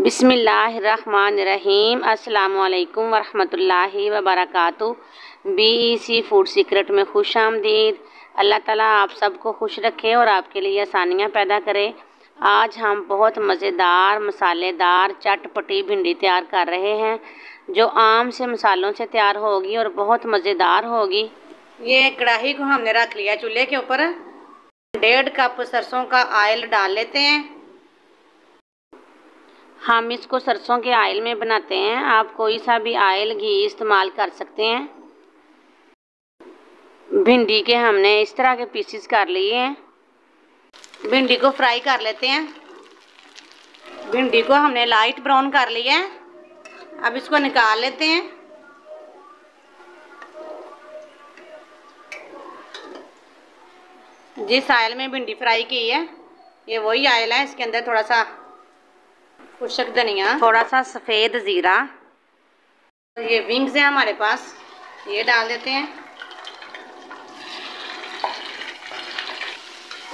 बिस्मिल्लाहिर्रहमानिर्रहीम। अस्सलामुअलैकुम वरहमतुल्लाहि वबरकातुहू। BEC फूड सीक्रेट में खुश आमदीद। अल्लाह ताला आप सबको खुश रखे और आपके लिए आसानियाँ पैदा करे। आज हम बहुत मज़ेदार मसालेदार चटपटी भिंडी तैयार कर रहे हैं जो आम से मसालों से तैयार होगी और बहुत मज़ेदार होगी। ये कढ़ाई को हमने रख लिया चूल्हे के ऊपर। 1.5 कप सरसों का ऑयल डाल लेते हैं। हम इसको सरसों के ऑयल में बनाते हैं। आप कोई सा भी ऑयल घी इस्तेमाल कर सकते हैं। भिंडी के हमने इस तरह के पीसेस कर लिए हैं। भिंडी को फ्राई कर लेते हैं। भिंडी को हमने लाइट ब्राउन कर लिया है। अब इसको निकाल लेते हैं। जिस ऑयल में भिंडी फ्राई की है ये वही ऑयल है। इसके अंदर थोड़ा सा खुशक धनिया, थोड़ा सा सफ़ेद ज़ीरा, ये विंग्स हैं हमारे पास, ये डाल देते हैं।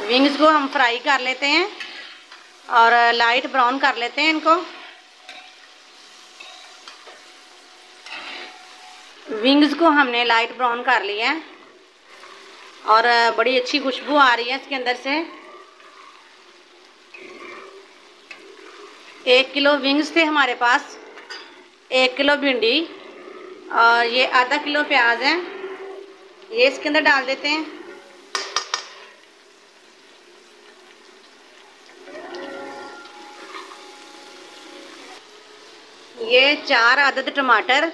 विंग्स को हम फ्राई कर लेते हैं और लाइट ब्राउन कर लेते हैं इनको। विंग्स को हमने लाइट ब्राउन कर लिया है और बड़ी अच्छी खुशबू आ रही है इसके अंदर से। 1 किलो विंग्स थे हमारे पास, 1 किलो भिंडी और ये आधा किलो प्याज है, ये इसके अंदर डाल देते हैं। ये 4 अदद टमाटर,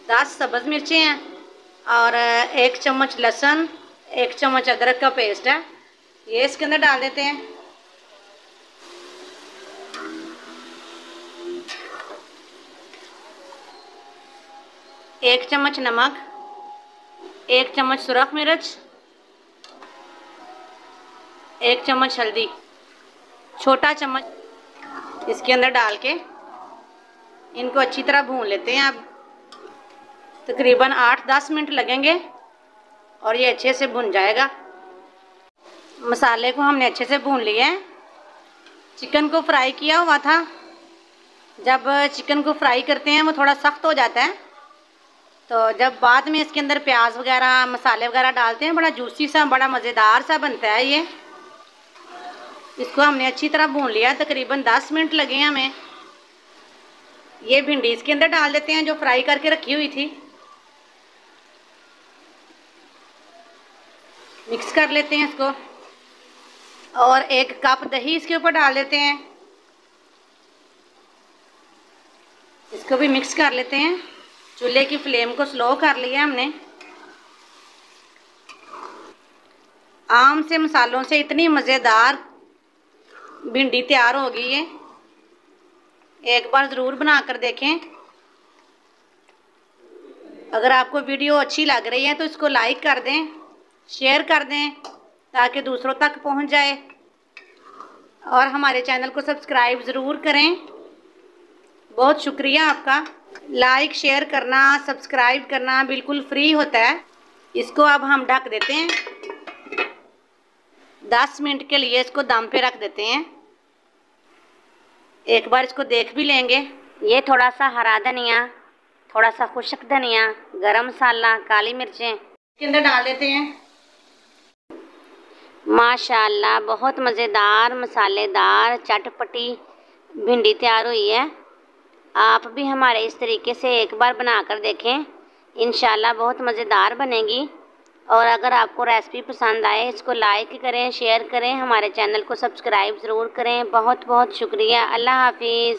10 सब्ज़ मिर्चें हैं और 1 चम्मच लहसुन, 1 चम्मच अदरक का पेस्ट है, ये इसके अंदर डाल देते हैं। एक चम्मच नमक, 1 चम्मच सुरख मिर्च, 1 चम्मच हल्दी, छोटा चम्मच इसके अंदर डाल के इनको अच्छी तरह भून लेते हैं। अब तकरीबन 8-10 मिनट लगेंगे और ये अच्छे से भुन जाएगा। मसाले को हमने अच्छे से भून लिया है। चिकन को फ्राई किया हुआ था। जब चिकन को फ्राई करते हैं वो थोड़ा सख्त हो जाता है, तो जब बाद में इसके अंदर प्याज वगैरह मसाले वगैरह डालते हैं बड़ा जूसी सा, बड़ा मज़ेदार सा बनता है ये। इसको हमने अच्छी तरह भून लिया, तकरीबन 10 मिनट लगे हैं हमें। ये भिंडी इसके अंदर डाल देते हैं जो फ्राई करके रखी हुई थी। मिक्स कर लेते हैं इसको और 1 कप दही इसके ऊपर डाल देते हैं। इसको भी मिक्स कर लेते हैं। चूल्हे की फ्लेम को स्लो कर लिया हमने। आम से मसालों से इतनी मज़ेदार भिंडी तैयार होगी ये, एक बार ज़रूर बना कर देखें। अगर आपको वीडियो अच्छी लग रही है तो इसको लाइक कर दें, शेयर कर दें ताकि दूसरों तक पहुंच जाए और हमारे चैनल को सब्सक्राइब ज़रूर करें। बहुत शुक्रिया आपका। लाइक शेयर करना, सब्सक्राइब करना बिल्कुल फ्री होता है। इसको अब हम ढक देते हैं। 10 मिनट के लिए इसको दम पे रख देते हैं। एक बार इसको देख भी लेंगे। ये थोड़ा सा हरा धनिया, थोड़ा सा खुशक धनिया, गरम मसाला, काली मिर्चें इसके अंदर डाल देते हैं। माशाल्लाह बहुत मज़ेदार मसालेदार चटपटी भिंडी तैयार हुई है। आप भी हमारे इस तरीके से एक बार बना कर देखें, इंशाल्लाह बहुत मज़ेदार बनेगी। और अगर आपको रेसिपी पसंद आए इसको लाइक करें, शेयर करें, हमारे चैनल को सब्सक्राइब ज़रूर करें। बहुत बहुत शुक्रिया। अल्लाह हाफिज़।